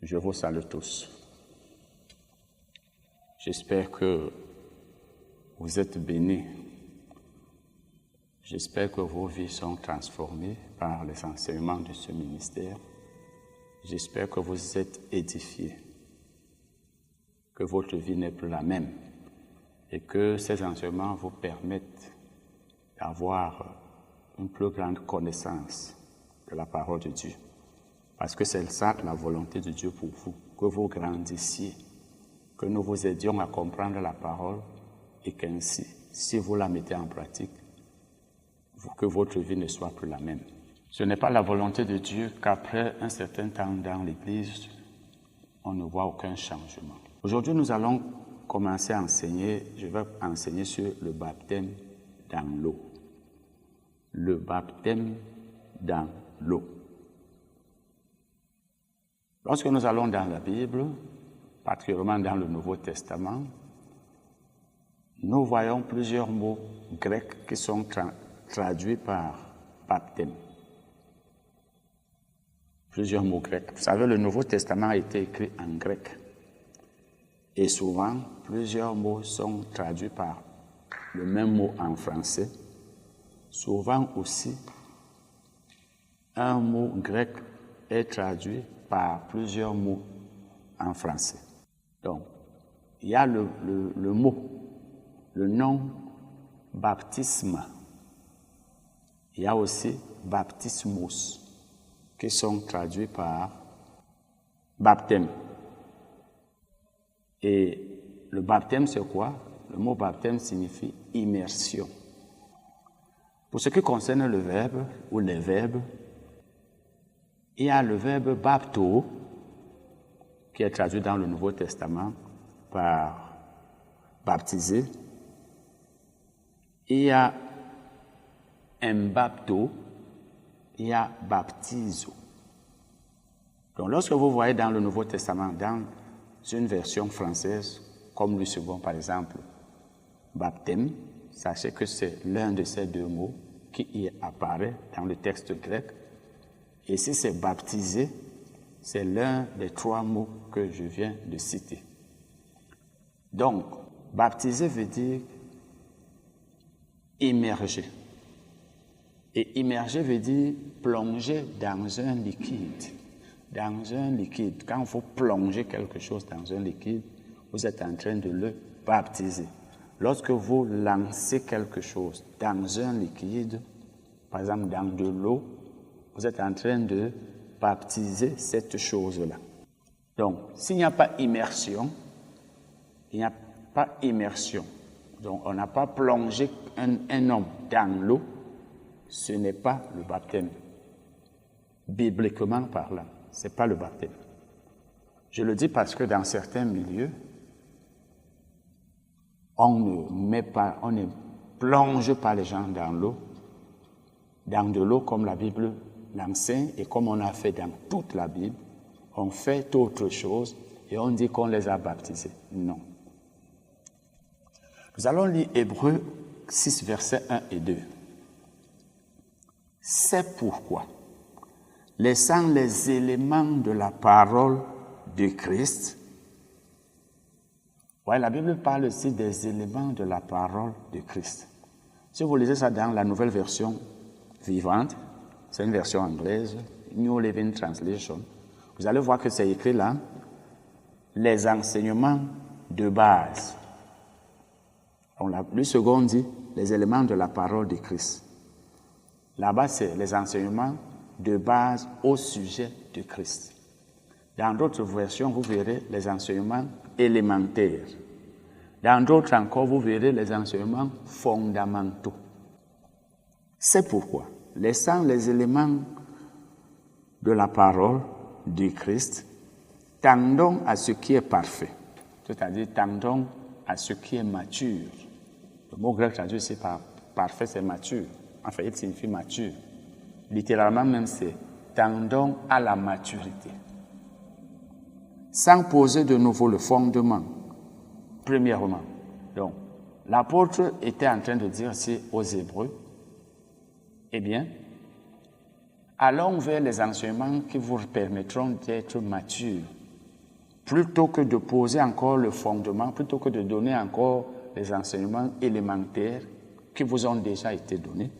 Je vous salue tous. J'espère que vous êtes bénis. J'espère que vos vies sont transformées par les enseignements de ce ministère. J'espère que vous êtes édifiés, que votre vie n'est plus la même et que ces enseignements vous permettent d'avoir une plus grande connaissance de la parole de Dieu. Parce que c'est ça la volonté de Dieu pour vous, que vous grandissiez, que nous vous aidions à comprendre la parole et qu'ainsi, si vous la mettez en pratique, que votre vie ne soit plus la même. Ce n'est pas la volonté de Dieu qu'après un certain temps dans l'Église, on ne voit aucun changement. Aujourd'hui, nous allons commencer à enseigner, je vais enseigner sur le baptême dans l'eau. Le baptême dans l'eau. Lorsque nous allons dans la Bible, particulièrement dans le Nouveau Testament, nous voyons plusieurs mots grecs qui sont traduits par baptême. Plusieurs mots grecs. Vous savez, le Nouveau Testament a été écrit en grec. Et souvent, plusieurs mots sont traduits par le même mot en français. Souvent aussi, un mot grec est traduit par plusieurs mots en français. Donc, il y a le mot, le nom baptisme. Il y a aussi baptismos, qui sont traduits par baptême. Et le baptême, c'est quoi? Le mot baptême signifie immersion. Pour ce qui concerne le verbe ou les verbes, il y a le verbe bapto, qui est traduit dans le Nouveau Testament par baptiser. Il y a embapto, il y a baptizo. Donc, lorsque vous voyez dans le Nouveau Testament, dans une version française, comme le second par exemple, baptême, sachez que c'est l'un de ces deux mots qui y apparaît dans le texte grec. Et si c'est baptisé, c'est l'un des trois mots que je viens de citer. Donc, baptiser veut dire immerger. Et immerger veut dire plonger dans un liquide. Dans un liquide. Quand vous plongez quelque chose dans un liquide, vous êtes en train de le baptiser. Lorsque vous lancez quelque chose dans un liquide, par exemple dans de l'eau, vous êtes en train de baptiser cette chose-là. Donc, s'il n'y a pas immersion, il n'y a pas immersion. Donc, on n'a pas plongé un homme dans l'eau, ce n'est pas le baptême. Bibliquement parlant, ce n'est pas le baptême. Je le dis parce que dans certains milieux, on ne plonge pas les gens dans l'eau, dans de l'eau comme la Bible l'enseigne et comme on a fait dans toute la Bible. On fait autre chose et on dit qu'on les a baptisés. Non. Nous allons lire Hébreux 6, versets 1 et 2. C'est pourquoi, laissant les éléments de la parole de Christ, ouais, la Bible parle aussi des éléments de la parole de Christ. Si vous lisez ça dans la nouvelle version vivante, c'est une version anglaise, New Living Translation, vous allez voir que c'est écrit là, les enseignements de base. Le second dit, les éléments de la parole de Christ. Là-bas, c'est les enseignements de base au sujet de Christ. Dans d'autres versions, vous verrez les enseignements élémentaires. Dans d'autres encore, vous verrez les enseignements fondamentaux. C'est pourquoi, laissant les éléments de la parole du Christ, tendons à ce qui est parfait. C'est-à-dire, tendons à ce qui est mature. Le mot grec traduit ici par parfait, c'est mature. En fait, il signifie mature. Littéralement même, c'est tendons à la maturité. Sans poser de nouveau le fondement. Premièrement, donc, l'apôtre était en train de dire ici aux Hébreux, eh bien, allons vers les enseignements qui vous permettront d'être matures plutôt que de poser encore le fondement, plutôt que de donner encore les enseignements élémentaires qui vous ont déjà été donnés,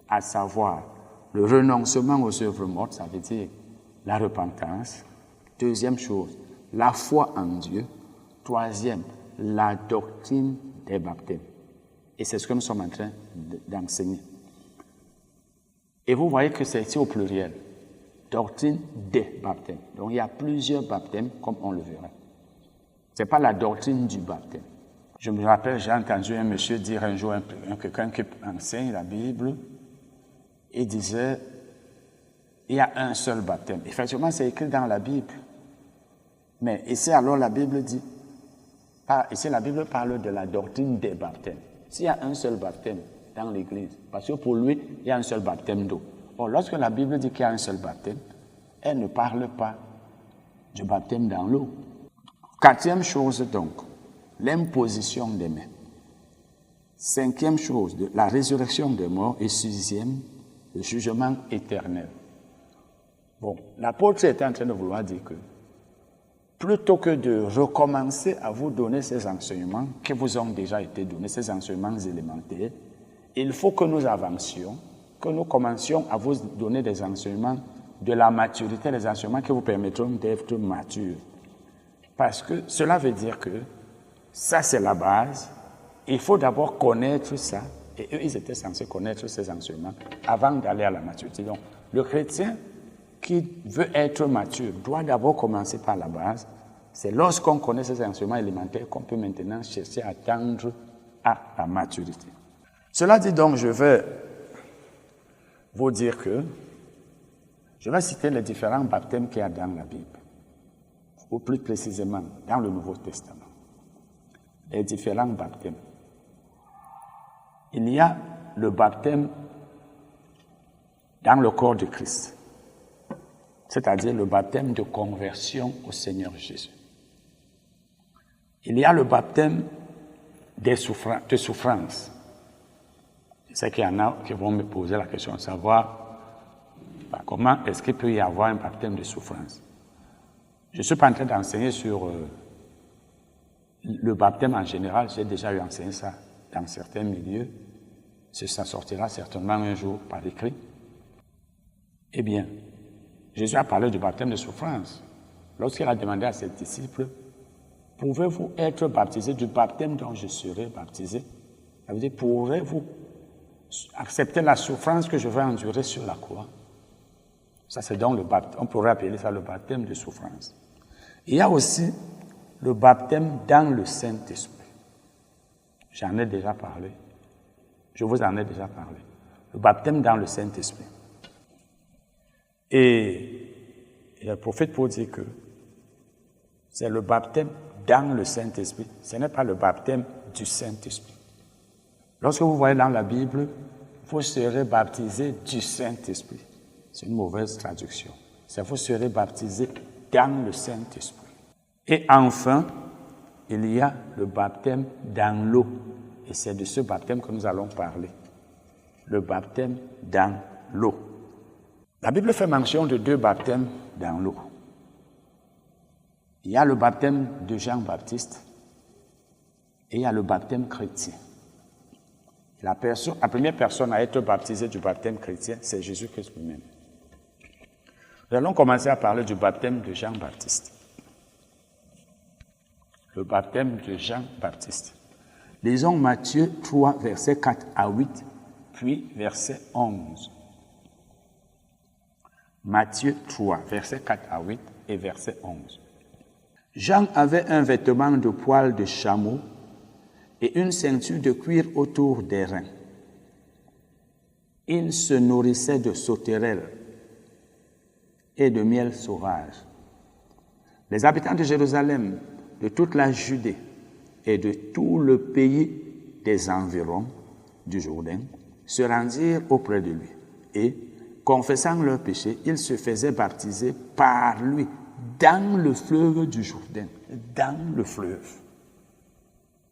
à savoir le renoncement aux œuvres mortes, ça veut dire la repentance. Deuxième chose, la foi en Dieu. Troisième, la doctrine des baptêmes. Et c'est ce que nous sommes en train d'enseigner. Et vous voyez que c'est ici au pluriel. Doctrine des baptêmes. Donc il y a plusieurs baptêmes, comme on le verra. Ce n'est pas la doctrine du baptême. Je me rappelle, j'ai entendu un monsieur dire un jour, quelqu'un qui enseigne la Bible, il disait, il y a un seul baptême. Effectivement, c'est écrit dans la Bible. Mais ici, alors, la Bible dit, ici, la Bible parle de la doctrine des baptêmes. S'il y a un seul baptême dans l'Église, parce que pour lui, il y a un seul baptême d'eau. Or, lorsque la Bible dit qu'il y a un seul baptême, elle ne parle pas du baptême dans l'eau. Quatrième chose, donc, l'imposition des mains. Cinquième chose, la résurrection des morts. Et sixième, le jugement éternel. Bon, l'apôtre était en train de vouloir dire que plutôt que de recommencer à vous donner ces enseignements qui vous ont déjà été donnés, ces enseignements élémentaires, il faut que nous avancions, que nous commencions à vous donner des enseignements de la maturité, des enseignements qui vous permettront d'être matures. Parce que cela veut dire que ça, c'est la base. Il faut d'abord connaître ça. Et eux, ils étaient censés connaître ces enseignements avant d'aller à la maturité. Donc, le chrétien qui veut être mature doit d'abord commencer par la base. C'est lorsqu'on connaît ces enseignements élémentaires qu'on peut maintenant chercher à tendre à la maturité. Cela dit donc, je vais vous dire que je vais citer les différents baptêmes qu'il y a dans la Bible, ou plus précisément dans le Nouveau Testament. Les différents baptêmes. Il y a le baptême dans le corps de Christ, c'est-à-dire le baptême de conversion au Seigneur Jésus. Il y a le baptême de souffrance. Je sais qu'il y en a qui vont me poser la question de savoir comment est-ce qu'il peut y avoir un baptême de souffrance. Je ne suis pas en train d'enseigner sur le baptême en général, j'ai déjà eu enseigné ça dans certains milieux. Ça sortira certainement un jour par écrit. Eh bien, Jésus a parlé du baptême de souffrance. Lorsqu'il a demandé à ses disciples, pouvez-vous être baptisés du baptême dont je serai baptisé? Ça veut dire, pourrez-vous accepter la souffrance que je vais endurer sur la croix? Ça, c'est donc le baptême. On pourrait appeler ça le baptême de souffrance. Il y a aussi le baptême dans le Saint-Esprit. J'en ai déjà parlé. Je vous en ai déjà parlé. Le baptême dans le Saint-Esprit. Et le prophète Paul dit que c'est le baptême dans le Saint-Esprit. Ce n'est pas le baptême du Saint-Esprit. Lorsque vous voyez dans la Bible, vous serez baptisé du Saint-Esprit. C'est une mauvaise traduction. C'est vous serez baptisé dans le Saint-Esprit. Et enfin, il y a le baptême dans l'eau. Et c'est de ce baptême que nous allons parler. Le baptême dans l'eau. La Bible fait mention de deux baptêmes dans l'eau. Il y a le baptême de Jean-Baptiste et il y a le baptême chrétien. La première personne à être baptisée du baptême chrétien, c'est Jésus-Christ lui-même. Nous allons commencer à parler du baptême de Jean-Baptiste. Le baptême de Jean-Baptiste. Lisons Matthieu 3, versets 4 à 8, puis verset 11. Matthieu 3, versets 4 à 8 et verset 11. Jean avait un vêtement de poil de chameau et une ceinture de cuir autour des reins. Il se nourrissait de sauterelles et de miel sauvage. Les habitants de Jérusalem, de toute la Judée et de tout le pays des environs du Jourdain se rendirent auprès de lui et, confessant leurs péchés, ils se faisaient baptiser par lui dans le fleuve du Jourdain. Dans le fleuve.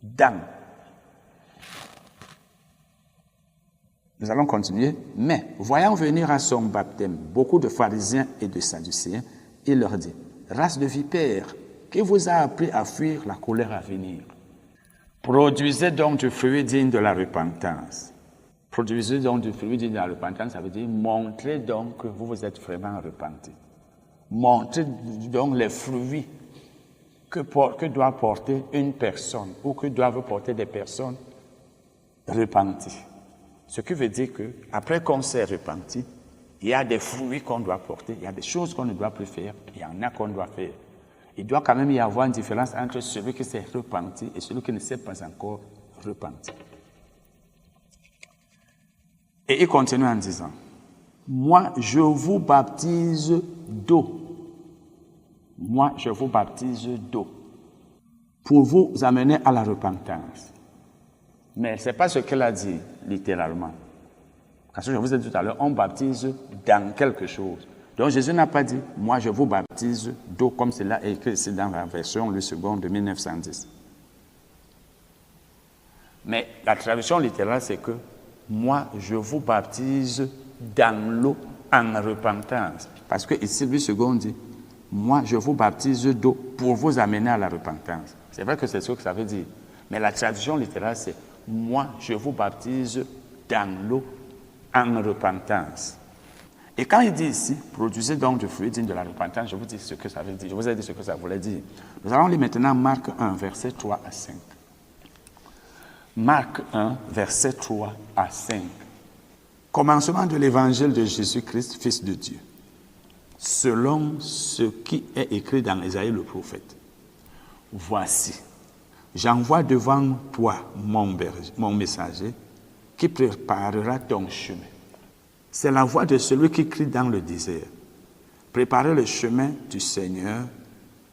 Dans. Nous allons continuer. Mais, voyant venir à son baptême beaucoup de pharisiens et de sadducéens, il leur dit, « Race de vipères, qui vous a appris à fuir la colère à venir. Produisez donc du fruit digne de la repentance. Produisez donc du fruit digne de la repentance, ça veut dire montrez donc que vous vous êtes vraiment repenti. Montrez donc les fruits que doit porter une personne ou que doivent porter des personnes repenties. Ce qui veut dire qu'après qu'on s'est repenti, il y a des fruits qu'on doit porter, il y a des choses qu'on ne doit plus faire, il y en a qu'on doit faire. Il doit quand même y avoir une différence entre celui qui s'est repenti et celui qui ne s'est pas encore repenti. Et il continue en disant, moi je vous baptise d'eau. Moi je vous baptise d'eau pour vous amener à la repentance. Mais ce n'est pas ce qu'elle a dit littéralement. Parce que je vous ai dit tout à l'heure, on baptise dans quelque chose. Donc Jésus n'a pas dit, moi je vous baptise d'eau, comme cela est écrit ici dans la version Le Second de 1910. Mais la traduction littérale, c'est que, moi je vous baptise dans l'eau en repentance. Parce que ici, Le Second dit, moi je vous baptise d'eau pour vous amener à la repentance. C'est vrai que c'est ce que ça veut dire. Mais la traduction littérale, c'est, moi je vous baptise dans l'eau en repentance. Et quand il dit ici, produisez donc du fruit digne de la repentance, je vous dis ce que ça veut dire. Je vous ai dit ce que ça voulait dire. Nous allons lire maintenant Marc 1, versets 3 à 5. Marc 1, versets 3 à 5. Commencement de l'évangile de Jésus-Christ, Fils de Dieu, selon ce qui est écrit dans Ésaïe le prophète. Voici, j'envoie devant toi mon messager qui préparera ton chemin. C'est la voix de celui qui crie dans le désert. Préparez le chemin du Seigneur,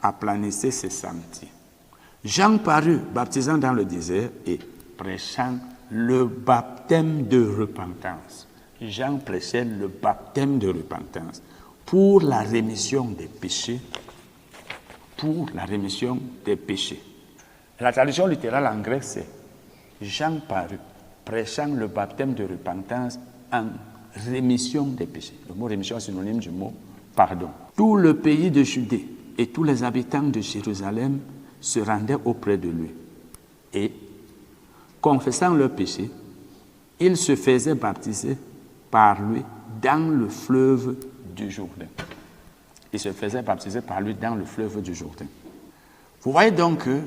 aplanissez ses sentiers. Jean parut, baptisant dans le désert et prêchant le baptême de repentance. Jean prêchait le baptême de repentance pour la rémission des péchés. Pour la rémission des péchés. La traduction littérale en grec, c'est Jean parut, prêchant le baptême de repentance en rémission des péchés. Le mot rémission est synonyme du mot pardon. Tout le pays de Judée et tous les habitants de Jérusalem se rendaient auprès de lui. Et, confessant leurs péchés, ils se faisaient baptiser par lui dans le fleuve du Jourdain. Ils se faisaient baptiser par lui dans le fleuve du Jourdain. Vous voyez donc que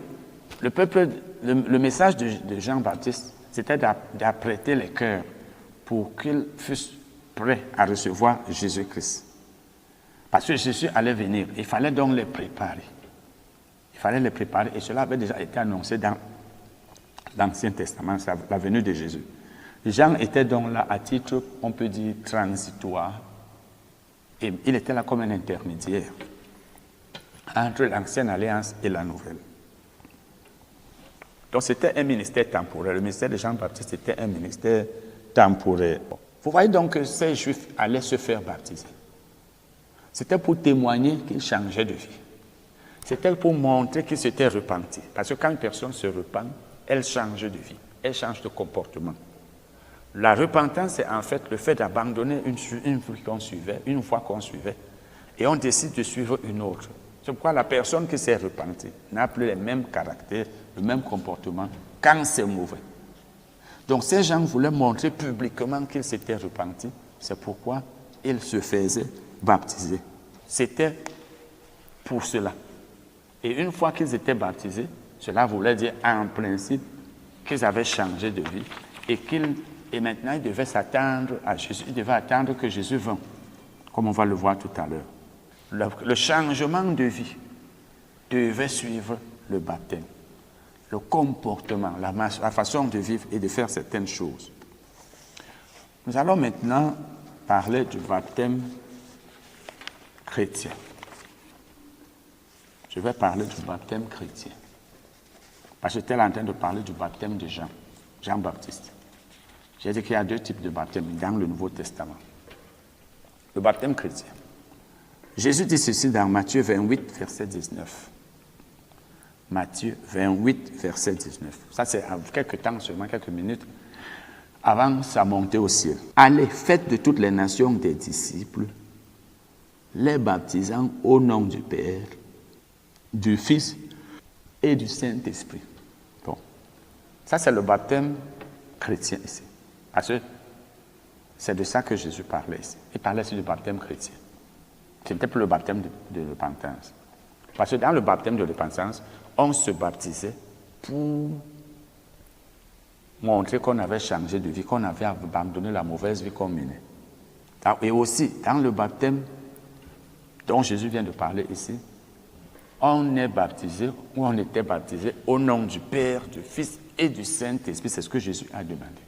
le peuple, le message de Jean-Baptiste, c'était d'apprêter les cœurs pour qu'ils fussent prêts à recevoir Jésus-Christ. Parce que Jésus allait venir, il fallait donc les préparer. Il fallait les préparer, et cela avait déjà été annoncé dans l'Ancien Testament, la venue de Jésus. Jean était donc là à titre, on peut dire, transitoire, et il était là comme un intermédiaire entre l'Ancienne Alliance et la Nouvelle. Donc c'était un ministère temporaire. Le ministère de Jean-Baptiste était un ministère temporaire. Vous voyez donc que ces Juifs allaient se faire baptiser. C'était pour témoigner qu'ils changeaient de vie. C'était pour montrer qu'ils s'étaient repentis. Parce que quand une personne se repent, elle change de vie, elle change de comportement. La repentance, c'est en fait le fait d'abandonner une voie qu'on suivait, et on décide de suivre une autre. C'est pourquoi la personne qui s'est repentie n'a plus les mêmes caractères, le même comportement quand c'est mauvais. Donc ces gens voulaient montrer publiquement qu'ils s'étaient repentis. C'est pourquoi ils se faisaient baptiser. C'était pour cela. Et une fois qu'ils étaient baptisés, cela voulait dire en principe qu'ils avaient changé de vie et maintenant ils devaient s'attendre à Jésus. Ils devaient attendre que Jésus vienne, comme on va le voir tout à l'heure. Le changement de vie devait suivre le baptême, le comportement, la façon de vivre et de faire certaines choses. Nous allons maintenant parler du baptême chrétien. Je vais parler du baptême chrétien. Parce que j'étais en train de parler du baptême de Jean-Baptiste. J'ai dit qu'il y a deux types de baptême dans le Nouveau Testament. Le baptême chrétien. Jésus dit ceci dans Matthieu 28, verset 19. Matthieu 28, verset 19. Ça, c'est quelques temps seulement, quelques minutes, avant sa montée au ciel. Allez, faites de toutes les nations des disciples, les baptisant au nom du Père du Fils et du Saint-Esprit. Bon. Ça, c'est le baptême chrétien ici. Parce que c'est de ça que Jésus parlait ici. Il parlait ici du baptême chrétien. Ce n'était plus le baptême de repentance. Parce que dans le baptême de repentance, on se baptisait pour montrer qu'on avait changé de vie, qu'on avait abandonné la mauvaise vie qu'on menait. Et aussi, dans le baptême dont Jésus vient de parler ici, on est baptisé, ou on était baptisé au nom du Père, du Fils et du Saint-Esprit. C'est ce que Jésus a demandé.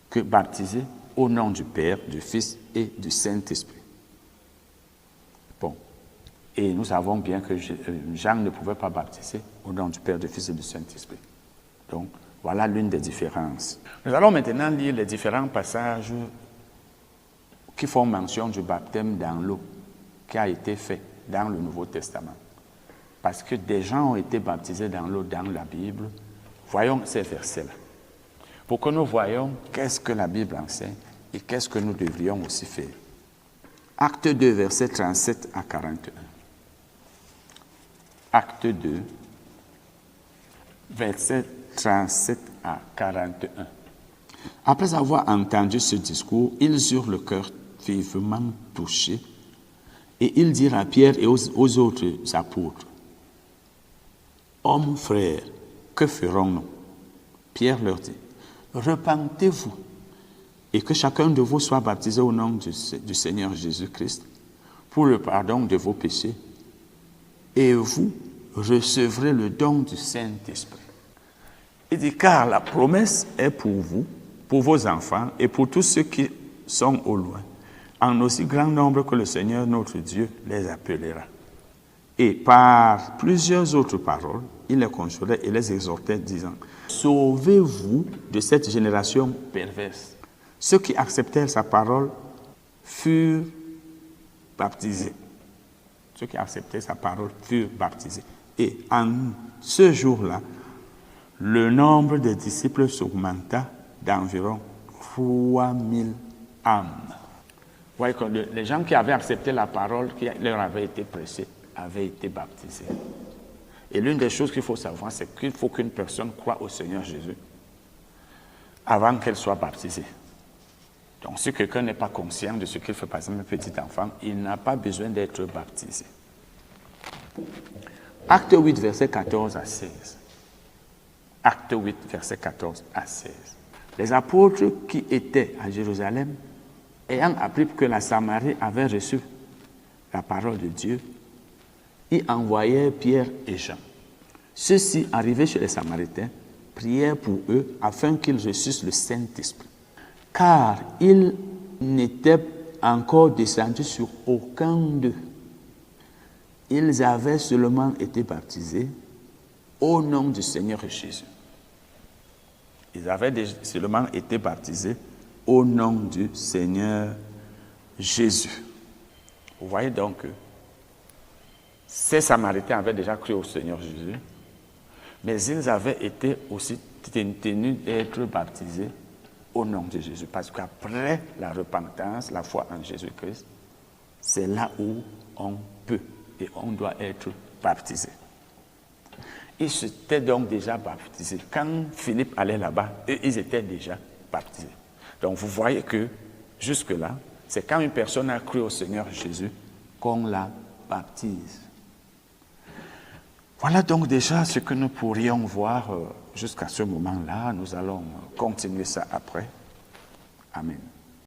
Que baptiser au nom du Père, du Fils et du Saint-Esprit. Bon. Et nous savons bien que Jean ne pouvait pas baptiser au nom du Père, du Fils et du Saint-Esprit. Donc, voilà l'une des différences. Nous allons maintenant lire les différents passages qui font mention du baptême dans l'eau qui a été fait dans le Nouveau Testament. Parce que des gens ont été baptisés dans l'eau dans la Bible. Voyons ces versets-là. Pour que nous voyions qu'est-ce que la Bible enseigne et qu'est-ce que nous devrions aussi faire. Acte 2, versets 37 à 41. Acte 2, versets 37 à 41. Après avoir entendu ce discours, ils eurent le cœur vivement touché et ils dirent à Pierre et aux autres apôtres, « Hommes frères, que ferons-nous » Pierre leur dit, « Repentez-vous et que chacun de vous soit baptisé au nom du Seigneur Jésus-Christ pour le pardon de vos péchés et vous recevrez le don du Saint-Esprit. » Il dit, car la promesse est pour vous, pour vos enfants et pour tous ceux qui sont au loin, en aussi grand nombre que le Seigneur notre Dieu les appellera. Et par plusieurs autres paroles, il les consolait et les exhortait, disant, sauvez-vous de cette génération perverse. Ceux qui acceptèrent sa parole furent baptisés. Ceux qui acceptaient sa parole furent baptisés. Et en ce jour-là, le nombre des disciples s'augmenta d'environ 3000 âmes. Vous voyez que les gens qui avaient accepté la parole qui leur avait été prêchée avaient été baptisés. Et l'une des choses qu'il faut savoir, c'est qu'il faut qu'une personne croie au Seigneur Jésus avant qu'elle soit baptisée. Donc, si quelqu'un n'est pas conscient de ce qu'il fait, par exemple, un petit enfant, il n'a pas besoin d'être baptisé. Acte 8, versets 14 à 16. Acte 8, versets 14 à 16. Les apôtres qui étaient à Jérusalem, ayant appris que la Samarie avait reçu la parole de Dieu, y envoyèrent Pierre et Jean. Ceux-ci, arrivés chez les Samaritains, prièrent pour eux afin qu'ils reçussent le Saint-Esprit. Car ils n'étaient encore descendus sur aucun d'eux. Ils avaient seulement été baptisés au nom du Seigneur Jésus. Ils avaient seulement été baptisés au nom du Seigneur Jésus. Vous voyez donc que ces Samaritains avaient déjà cru au Seigneur Jésus, mais ils avaient été aussi tenus d'être baptisés au nom de Jésus. Parce qu'après la repentance, la foi en Jésus-Christ, c'est là où on peut et on doit être baptisé. Ils s'étaient donc déjà baptisés. Quand Philippe allait là-bas, eux, ils étaient déjà baptisés. Donc vous voyez que jusque-là, c'est quand une personne a cru au Seigneur Jésus qu'on la baptise. Voilà donc déjà ce que nous pourrions voir jusqu'à ce moment-là. Nous allons continuer ça après. Amen.